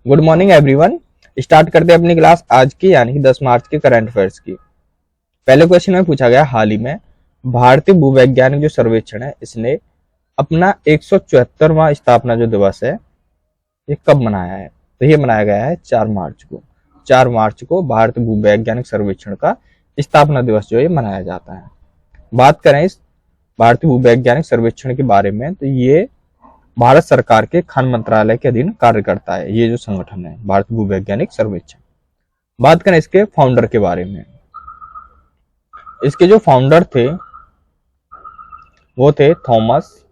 Good morning everyone. Start करते हैं अपनी क्लास आज की यानी कि 10 मार्च के करंट अफेयर्स की। पहले क्वेश्चन में पूछा गया हाल ही में भारतीय भूवैज्ञानिक जो सर्वेक्षण है इसने अपना 174वां स्थापना जो दिवस है ये कब मनाया है? तो ये मनाया गया है 4 मार्च को। 4 मार्च को भारतीय भूवैज्ञानिक सर्वेक्षण का स्थापना दिवस जो है मनाया जाता है। बात करें इस भारतीय भूवैज्ञानिक सर्वेक्षण के बारे में तो ये भारत सरकार के खान मंत्रालय के अधीन कार्य करता है। ये जो संगठन है भारतीय भूवैज्ञानिक सर्वेक्षण। बात करें इसके फाउंडर के बारे में, इसके जो फाउंडर थे वो थे थॉमस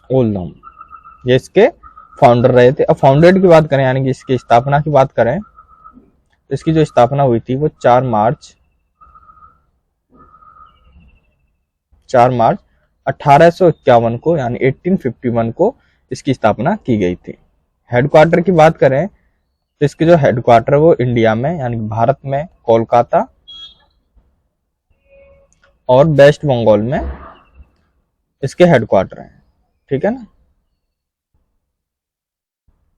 ओल्डहम, ये इसके फाउंडर रहे थे। अब फाउंडेड की बात करें यानी कि इसकी स्थापना की बात करें तो इसकी जो स्थापना हुई थी वो 4 मार्च 1851 को यानी 1851 को इसकी स्थापना की गई थी। हेडक्वार्टर की बात करें तो इसके जो हेडक्वार्टर वो इंडिया में यानी भारत में कोलकाता और वेस्ट बंगाल में इसके हेडक्वार्टर हैं। ठीक है ना।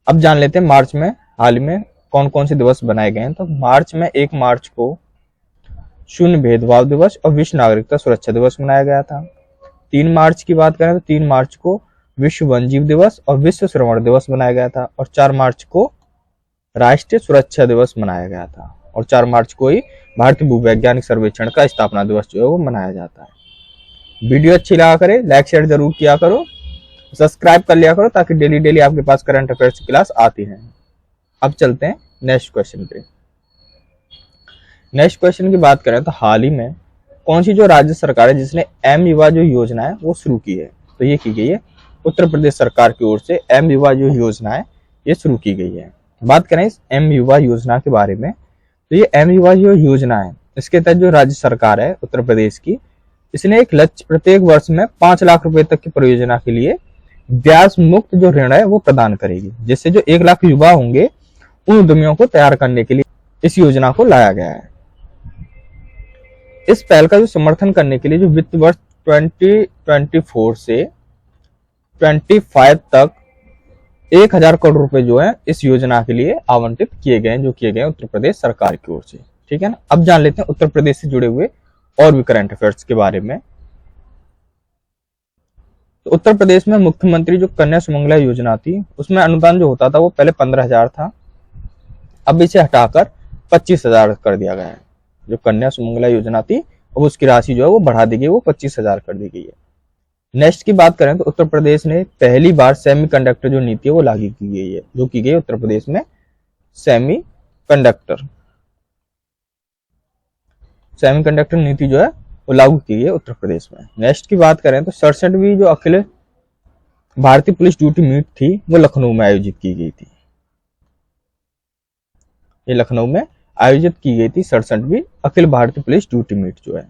अब जान लेते हैं मार्च में हाल में कौन कौन से दिवस बनाए गए हैं। तो मार्च में 1 मार्च को शून्य भेदभाव दिवस और विश्व नागरिकता सुरक्षा दिवस मनाया गया था। 3 मार्च की बात करें तो 3 मार्च को विश्व वन्यजीव दिवस और विश्व श्रवण दिवस मनाया गया था और 4 मार्च को राष्ट्रीय सुरक्षा दिवस मनाया गया था और 4 मार्च को ही भारतीय भूवैज्ञानिक सर्वेक्षण का स्थापना दिवस जो है वो मनाया जाता है। वीडियो अच्छी लगा करे लाइक शेयर जरूर किया करो, सब्सक्राइब कर लिया करो ताकि डेली डेली आपके पास करंट अफेयर्स की क्लास आती है। अब चलते हैं नेक्स्ट क्वेश्चन पे। नेक्स्ट क्वेश्चन की बात करें तो हाल ही में कौन सी जो राज्य सरकार है जिसने एम युवा जो योजना है वो शुरू की है? तो ये की गई है उत्तर प्रदेश सरकार की ओर से एम युवा जो योजना है ये शुरू की गई है। बात करें इस एम युवा योजना के बारे में तो ये एम युवा जो योजना है इसके तहत जो राज्य सरकार है उत्तर प्रदेश की इसने एक लक्ष्य प्रत्येक वर्ष में 5 लाख रुपए तक की परियोजना के लिए ब्याज मुक्त जो ऋण है वो प्रदान करेगी, जिससे जो 1 लाख युवा होंगे उन उद्यमियों को तैयार करने के लिए इस योजना को लाया गया है। इस पहल का जो समर्थन करने के लिए जो वित्त वर्ष 2024 से 25 तक 1000 करोड़ रुपए जो है इस योजना के लिए आवंटित किए गए हैं, जो किए गए उत्तर प्रदेश सरकार की ओर से। ठीक है ना। अब जान लेते हैं उत्तर प्रदेश से जुड़े हुए और भी करंट अफेयर्स के बारे में। तो उत्तर प्रदेश में मुख्यमंत्री जो कन्या सुमंगला योजना थी उसमें अनुदान जो होता था वो पहले 15,000 था, अब इसे हटाकर 25,000 कर दिया गया है। जो कन्या सुमंगला योजना थी अब उसकी राशि जो है वो बढ़ा दी गई, वो 25,000 कर दी गई है। नेक्स्ट की बात करें तो उत्तर प्रदेश ने पहली बार सेमीकंडक्टर जो नीति है वो लागू की गई है, जो की गई उत्तर प्रदेश में सेमीकंडक्टर नीति जो है वो लागू की गई है उत्तर प्रदेश में। नेक्स्ट की बात करें तो 67वीं जो Akhil Bharatiya police duty meet थी वो लखनऊ में आयोजित की गई थी। ये लखनऊ में आयोजित की गई थी 67वीं Akhil Bharatiya police duty meet जो है।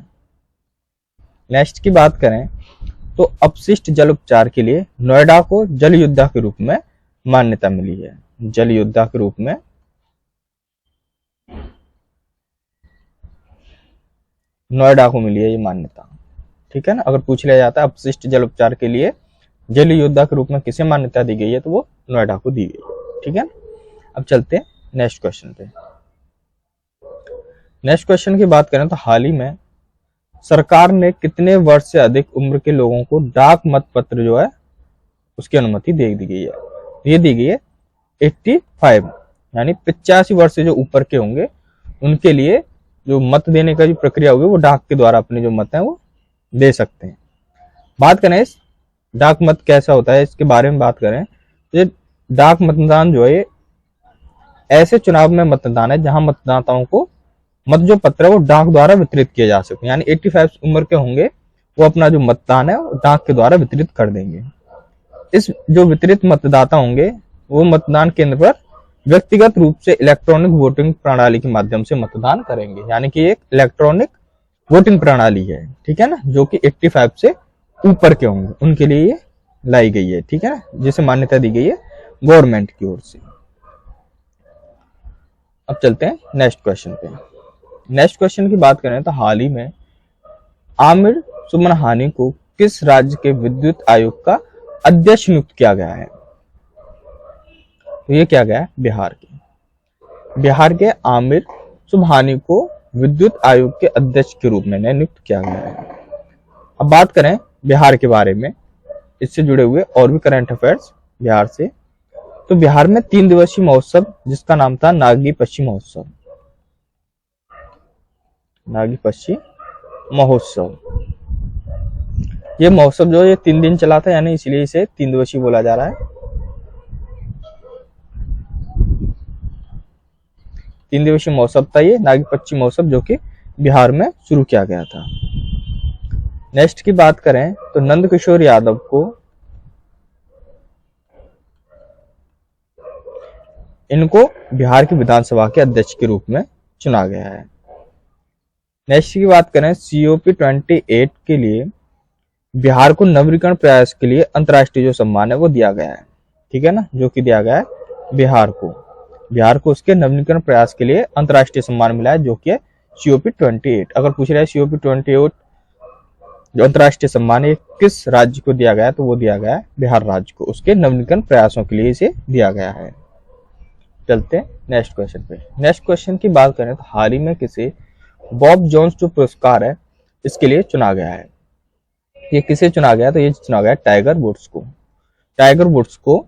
नेक्स्ट की बात करें तो अपशिष्ट जल उपचार के लिए नोएडा को जल योद्धा के रूप में मान्यता मिली है। जल योद्धा के रूप में नोएडा को मिली है ये मान्यता। ठीक है ना। अगर पूछ लिया जाता है अपशिष्ट जल उपचार के लिए जल योद्धा के रूप में किसे मान्यता दी गई है तो वो नोएडा को दी गई। ठीक है। अब चलते हैं नेक्स्ट क्वेश्चन पे। नेक्स्ट क्वेश्चन की बात करें तो हाल ही में सरकार ने कितने वर्ष से अधिक उम्र के लोगों को डाक मत पत्र जो है उसकी अनुमति दे दी गई है? ये दी गई है 85 यानी 85 वर्ष से जो ऊपर के होंगे उनके लिए जो मत देने का जो प्रक्रिया होगी वो डाक के द्वारा अपने जो मत है वो दे सकते हैं। बात करें इस डाक मत कैसा होता है इसके बारे में बात करें तो ये डाक मतदान जो है ऐसे चुनाव में मतदान है जहां मतदाताओं को मत जो पत्र है वो डाक द्वारा वितरित किए जा सकते हैं। यानी 85 उम्र के होंगे वो अपना जो मतदान है वो डाक के द्वारा वितरित कर देंगे। इस जो वितरित मतदाता होंगे वो मतदान केंद्र पर व्यक्तिगत रूप से इलेक्ट्रॉनिक वोटिंग प्रणाली के माध्यम से मतदान करेंगे। यानी कि एक इलेक्ट्रॉनिक वोटिंग प्रणाली है। ठीक है ना। जो कि 85 से ऊपर के होंगे उनके लिए ये लाई गई है। ठीक है ना। जिसे मान्यता दी गई है गवर्नमेंट की ओर से। अब चलते हैं नेक्स्ट क्वेश्चन पे। नेक्स्ट क्वेश्चन की बात करें तो हाल ही में आमिर सुमनहानी को किस राज्य के विद्युत आयोग का अध्यक्ष नियुक्त किया गया है? तो ये क्या गया, बिहार के। बिहार के आमिर सुबहानी को विद्युत आयोग के अध्यक्ष के रूप में नियुक्त किया गया है। अब बात करें बिहार के बारे में, इससे जुड़े हुए और भी करंट अफेयर्स बिहार से, तो बिहार में 3 दिवसीय महोत्सव जिसका नाम था नागी पश्चिम महोत्सव। नागी पश्चिम महोत्सव, ये महोत्सव जो ये 3 दिन चला था, यानी इसलिए इसे 3 दिवसीय बोला जा रहा है। 3 दिवसीय महोत्सव था ये नागी पश्चिम महोत्सव, जो कि बिहार में शुरू किया गया था। नेक्स्ट की बात करें तो नंद किशोर यादव को इनको बिहार की विधानसभा के अध्यक्ष के रूप में चुना गया है। नेक्स्ट की बात करें COP 28 के लिए बिहार को नवीकरण प्रयास के लिए अंतर्राष्ट्रीय जो सम्मान है वो दिया गया है, ठीक है ना, जो कि दिया गया है बिहार को उसके नवीकरण प्रयास के लिए अंतर्राष्ट्रीय सम्मान मिला है, जो कि है COP 28। अगर पूछ रहा है COP 28 जो अंतर्राष्ट्रीय सम्मान है किस राज्य को दिया गया है, तो वो दिया गया है बिहार राज्य को, उसके नवीकरण प्रयासों के लिए इसे दिया गया है। चलते हैं नेक्स्ट क्वेश्चन पे। नेक्स्ट क्वेश्चन की बात करें तो हाल ही में किसे बॉब जोन्स जो पुरस्कार है इसके लिए चुना गया है। ये किसे चुना गया, तो ये चुना गया टाइगर वुड्स को। टाइगर वुड्स को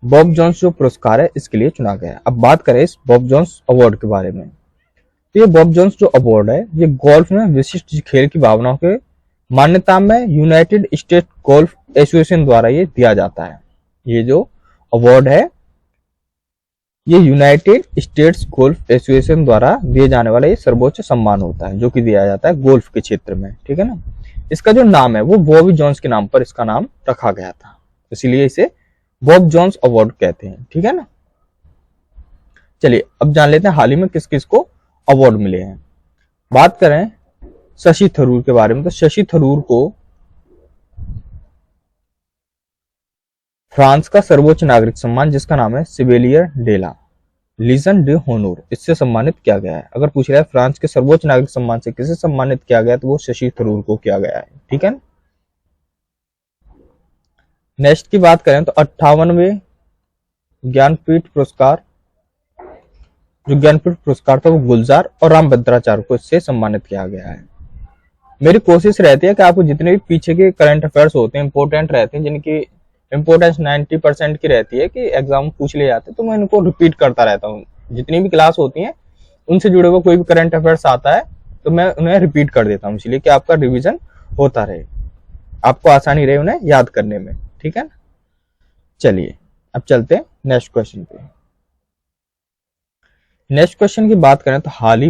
बॉब जोन्स जो पुरस्कार है इसके लिए चुना गया। अब बात करें इस बॉब जोन्स अवार्ड के बारे में, तो ये बॉब जोन्स जो अवार्ड है ये गोल्फ में विशिष्ट खेल की भावनाओं के मान्यता में यूनाइटेड स्टेट गोल्फ एसोसिएशन द्वारा ये दिया जाता है। ये जो अवार्ड है ये यूनाइटेड स्टेट्स गोल्फ एसोसिएशन द्वारा दिए जाने वाला ये सर्वोच्च सम्मान होता है, जो कि दिया जाता है गोल्फ के क्षेत्र में, ठीक है ना। इसका जो नाम है वो बॉबी जोन्स के नाम पर इसका नाम रखा गया था, इसीलिए इसे बॉब जोन्स अवार्ड कहते हैं, ठीक है ना। चलिए अब जान लेते हैं हाल ही में किस किस को अवार्ड मिले हैं। बात करें शशि थरूर के बारे में, तो शशि थरूर को फ्रांस का सर्वोच्च नागरिक सम्मान जिसका नाम है सिवेलियर डे ला लीजन डे होनोर, इससे सम्मानित किया गया है। अगर पूछ रहा है फ्रांस के सर्वोच्च नागरिक सम्मान से किसे सम्मानित किया गया, तो वो शशि थरूर को किया गया है, ठीक है ना। नेक्स्ट की बात करें तो 58वें ज्ञानपीठ पुरस्कार, जो ज्ञानपीठ पुरस्कार था वो गुलजार और रामभद्राचार्य को इससे सम्मानित किया गया है। मेरी कोशिश रहती है कि आपको जितने भी पीछे के करंट अफेयर्स होते हैं इंपॉर्टेंट रहते हैं, जिनकी इंपोर्टेंस 90% की रहती है कि एग्जाम पूछ ले जाते हैं, तो मैं इनको रिपीट करता रहता हूँ। जितनी भी क्लास होती हैं उनसे जुड़े हुए कोई भी करंट अफेयर्स आता है तो मैं उन्हें रिपीट कर देता हूँ, इसलिए कि आपका रिवीजन होता रहे, आपको आसानी रहे उन्हें याद करने में, ठीक है ना। चलिए अब चलते हैं नेक्स्ट क्वेश्चन पे। नेक्स्ट क्वेश्चन की बात करें तो हाल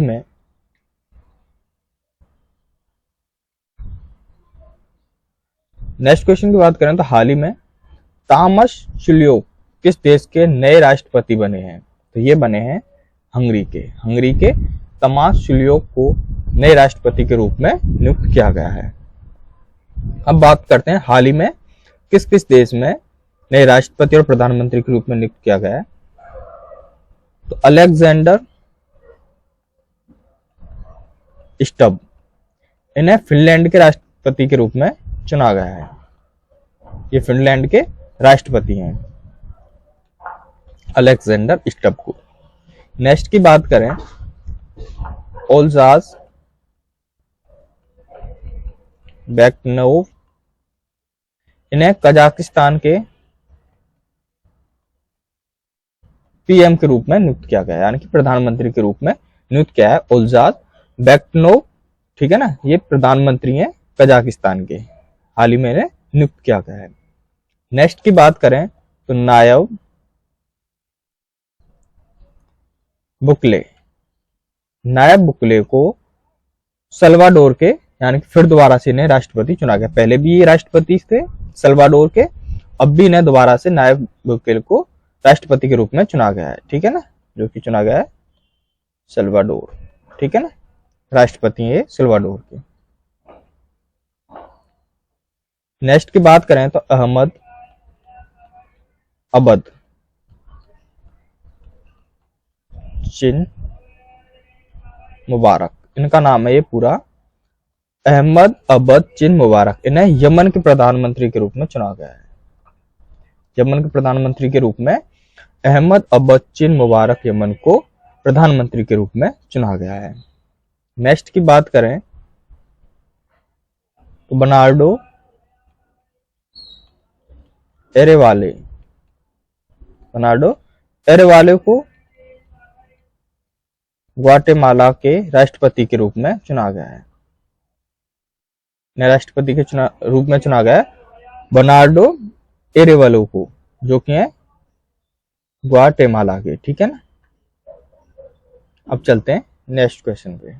ही में तामस शुल्योक किस देश के नए राष्ट्रपति बने हैं, तो ये बने हैं हंगरी के तामस शुल्योक को नए राष्ट्रपति के रूप में नियुक्त किया गया है। अब बात करते हैं हाल ही में किस किस देश में नए राष्ट्रपति और प्रधानमंत्री के रूप में नियुक्त किया गया है, तो अलेक्जेंडर स्टब, इन्हें फिनलैंड के राष्ट्रपति के रूप में चुना गया है। ये फिनलैंड के राष्ट्रपति हैं अलेक्जेंडर स्टब को। नेक्स्ट की बात करें ओल्जास बेकनोव, इन्हें कजाकिस्तान के पीएम के रूप में नियुक्त किया गया है, यानी कि प्रधानमंत्री के रूप में नियुक्त किया है ओल्जास बेकनोव, ठीक है ना। ये प्रधानमंत्री हैं कजाकिस्तान के, हाल ही में इन्हें नियुक्त किया गया है। नेक्स्ट की बात करें तो नायब बुकले को सल्वाडोर के, यानी कि फिर दोबारा से इन्हें राष्ट्रपति चुना गया। पहले भी ये राष्ट्रपति थे सल्वाडोर के, अब भी इन्हें दोबारा से नायब बुकले को राष्ट्रपति के रूप में चुना गया है, ठीक है ना, जो कि चुना गया है सल्वाडोर, ठीक है ना, राष्ट्रपति है सल्वाडोर के। नेक्स्ट की बात करें तो अहमद अबद चिन मुबारक, इनका नाम है ये पूरा अहमद अबद चिन मुबारक, इन्हें यमन के प्रधानमंत्री के रूप में चुना गया है। यमन के प्रधानमंत्री के रूप में अहमद अब्बच्चिन मुबारक यमन को प्रधानमंत्री के रूप में चुना गया है। नेक्स्ट की बात करें तो बर्नार्डो एरेवाले को ग्वाटेमाला के राष्ट्रपति के रूप में चुना गया है। राष्ट्रपति के रूप में चुना गया है बर्नार्डो एरेवालो को, जो कि है ग्वाटेमाला के। ठीक है ना। अब चलते हैं नेक्स्ट क्वेश्चन पे।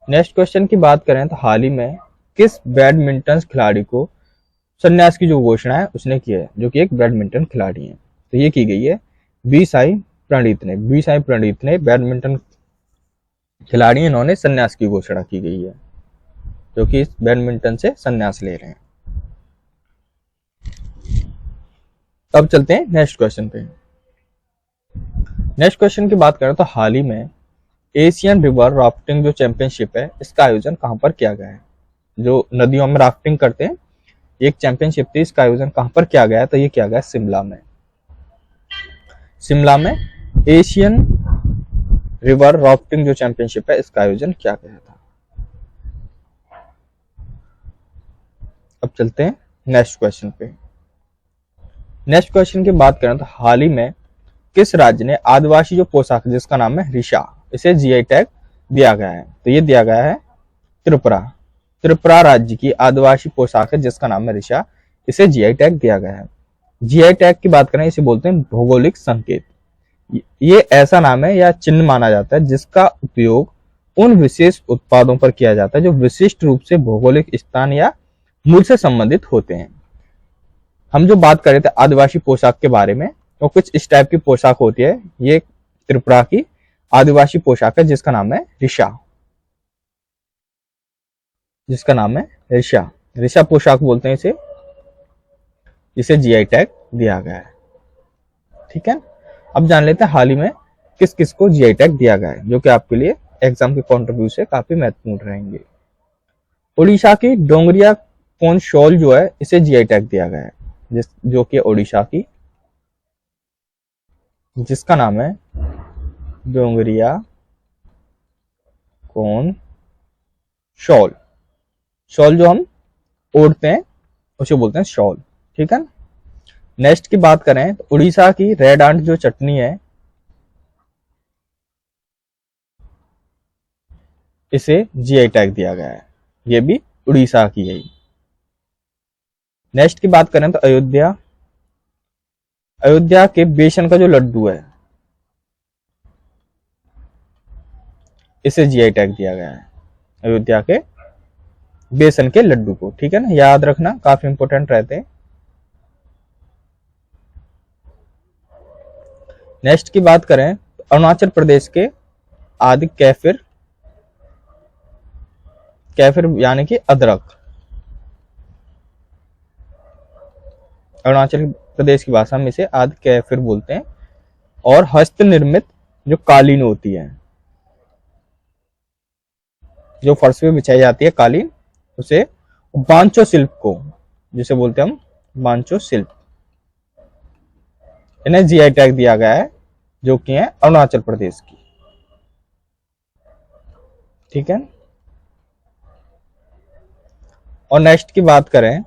नेक्स्ट क्वेश्चन की बात करें तो हाल ही में किस बैडमिंटन खिलाड़ी को संन्यास की जो घोषणा है उसने की है, जो कि एक बैडमिंटन खिलाड़ी है। तो ये की गई है बी साई प्रणीत ने बैडमिंटन खिलाड़ी, इन्होंने संन्यास की घोषणा की गई है, जो कि इस बैडमिंटन से संन्यास ले रहे हैं। अब चलते हैं नेक्स्ट क्वेश्चन पे। नेक्स्ट क्वेश्चन की बात करें तो हाल ही में एशियन रिवर राफ्टिंग जो चैंपियनशिप है, इसका आयोजन कहां पर किया गया है। जो नदियों में राफ्टिंग करते हैं, एक चैंपियनशिप थी, इसका आयोजन कहां पर किया गया है, तो ये किया गया शिमला में एशियन रिवर राफ्टिंग जो चैंपियनशिप है, इसका आयोजन किया गया था। अब चलते हैं नेक्स्ट क्वेश्चन पे। नेक्स्ट क्वेश्चन की बात करें तो हाल ही में किस राज्य ने आदिवासी जो पोशाक जिसका नाम है रिशा, इसे जीआई टैग दिया गया है, तो ये दिया गया है त्रिपुरा राज्य की आदिवासी पोशाक है जिसका नाम है रिशा, इसे जीआई टैग दिया गया है। जीआई टैग की बात करें, इसे बोलते हैं भौगोलिक संकेत। ये ऐसा नाम है या चिन्ह माना जाता है जिसका उपयोग उन विशेष उत्पादों पर किया जाता है जो विशिष्ट रूप से भौगोलिक स्थान या मूल से संबंधित होते हैं। हम जो बात कर रहे थे आदिवासी पोशाक के बारे में, तो कुछ इस टाइप की पोशाक होती है। ये त्रिपुरा की आदिवासी पोशाक है जिसका नाम है रिशा पोशाक बोलते हैं इसे, जिसे जीआई टैग दिया गया है। ठीक है। अब जान लेते हैं हाल ही में किस किस को जीआई टैग दिया गया है, जो कि आपके लिए एग्जाम के कॉन्ट्रीब्यूट से काफी महत्वपूर्ण रहेंगे। उड़ीसा की डोंगरिया कोन शॉल जो है, इसे जीआई टैग दिया गया है, जो कि उड़ीसा की, जिसका नाम है डोंगरिया कोन शॉल। शॉल जो हम ओढ़ते हैं उसे बोलते हैं शॉल। ठीक है। नेक्स्ट की बात करें तो उड़ीसा की रेड आंट जो चटनी है, इसे जीआई टैग दिया गया है, ये भी उड़ीसा की है। नेक्स्ट की बात करें तो अयोध्या के बेसन का जो लड्डू है, इसे जीआई टैग दिया गया है, अयोध्या के बेसन के लड्डू को। ठीक है ना, याद रखना, काफी इंपोर्टेंट रहते हैं। नेक्स्ट की बात करें तो अरुणाचल प्रदेश के आदि कैफिर यानी कि अदरक, अरुणाचल प्रदेश की भाषा में इसे आदि कैफिर बोलते हैं। और हस्त निर्मित जो कालीन होती है, जो फर्श पे बिछाई जाती है कालीन, उसे बांचो शिल्प को, जिसे बोलते हैं हम बांचो शिल्प, इन्हें जीआई टैग दिया गया है, जो कि है अरुणाचल प्रदेश की। ठीक है। और नेक्स्ट की बात करें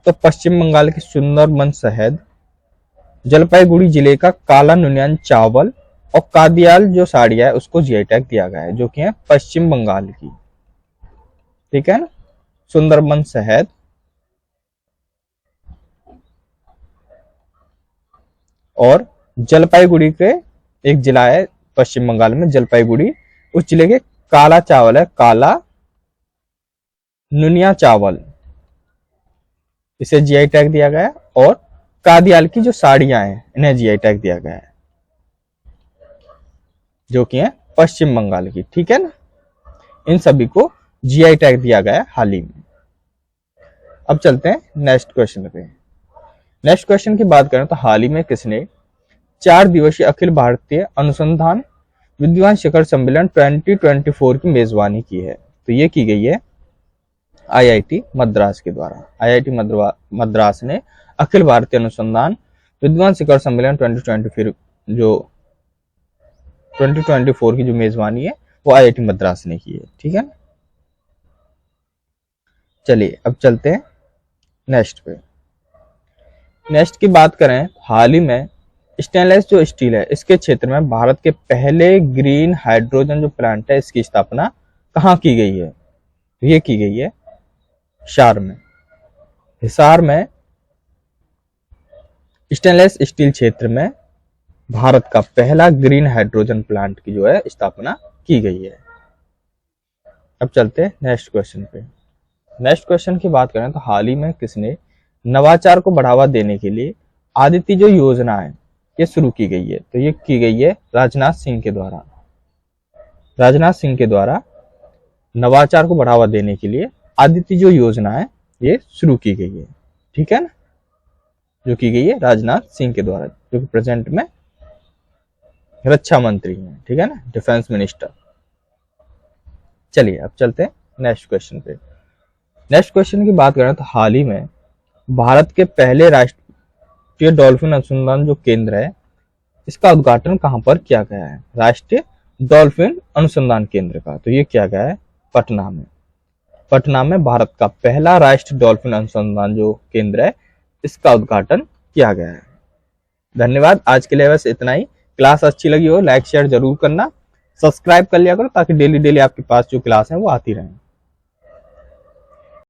तो पश्चिम बंगाल की सुंदरबन शहद, जलपाईगुड़ी जिले का काला नुनियान चावल और कादियाल जो साड़ियां है उसको जीआई टैग दिया गया है, जो कि है पश्चिम बंगाल की। ठीक है ना, सुंदरबन शहद और जलपाईगुड़ी के एक जिला है पश्चिम बंगाल में, जलपाईगुड़ी, उस जिले के काला चावल है, काला नुनिया चावल, इसे जीआई टैग दिया गया है। और कादियाल की जो साड़ियां हैं, इन्हें जीआई टैग दिया गया है, जो कि है पश्चिम बंगाल की। ठीक है ना, इन सभी को जीआई टैग दिया गया है हाल ही में। अब चलते हैं नेक्स्ट क्वेश्चन पे। नेक्स्ट क्वेश्चन की बात करें तो हाल ही में किसने 4 दिवसीय अखिल भारतीय अनुसंधान विद्वान शिखर सम्मेलन 2024 की मेजबानी की है, तो ये की गई है आईआईटी मद्रास के द्वारा। आईआईटी मद्रास ने अखिल भारतीय अनुसंधान विद्वान शिखर सम्मेलन 2020 फिर जो 2024 की जो मेजबानी है वो IIT मद्रास ने की है। ठीक है ना। चलिए अब चलते हैं नेक्स्ट पे। नेक्स्ट की बात करें, हाल ही में स्टेनलेस जो स्टील है इसके क्षेत्र में भारत के पहले ग्रीन हाइड्रोजन जो प्लांट है इसकी स्थापना कहाँ की गई है? ये की गई है हिसार में। हिसार में स्टेनलेस स्टील क्षेत्र में भारत का पहला ग्रीन हाइड्रोजन प्लांट की जो है स्थापना की गई है। अब चलते हैं नेक्स्ट क्वेश्चन पे। नेक्स्ट क्वेश्चन की बात करें तो हाल ही में किसने नवाचार को बढ़ावा देने के लिए आदित्य जो योजना है ये शुरू की गई है? तो ये की गई है राजनाथ सिंह के द्वारा। राजनाथ सिंह के द्वारा नवाचार को बढ़ावा देने के लिए आदित्य जो योजना है ये शुरू की गई है। ठीक है ना, जो की गई है राजनाथ सिंह के द्वारा, जो कि प्रेजेंट में रक्षा मंत्री हैं। ठीक है ना, डिफेंस मिनिस्टर। चलिए अब चलते हैं नेक्स्ट क्वेश्चन पे। नेक्स्ट क्वेश्चन की बात करें तो हाल ही में भारत के पहले राष्ट्रीय डॉल्फिन अनुसंधान जो केंद्र है इसका उद्घाटन कहां पर किया गया है? राष्ट्रीय डॉल्फिन अनुसंधान केंद्र का। तो ये किया गया है पटना में। पटना में भारत का पहला राष्ट्रीय डॉल्फिन अनुसंधान जो केंद्र है इसका उद्घाटन किया गया है। धन्यवाद। आज के लिए बस इतना ही। क्लास अच्छी लगी हो लाइक शेयर जरूर करना, सब्सक्राइब कर लिया करो ताकि डेली आपके पास जो क्लास है वो आती रहे।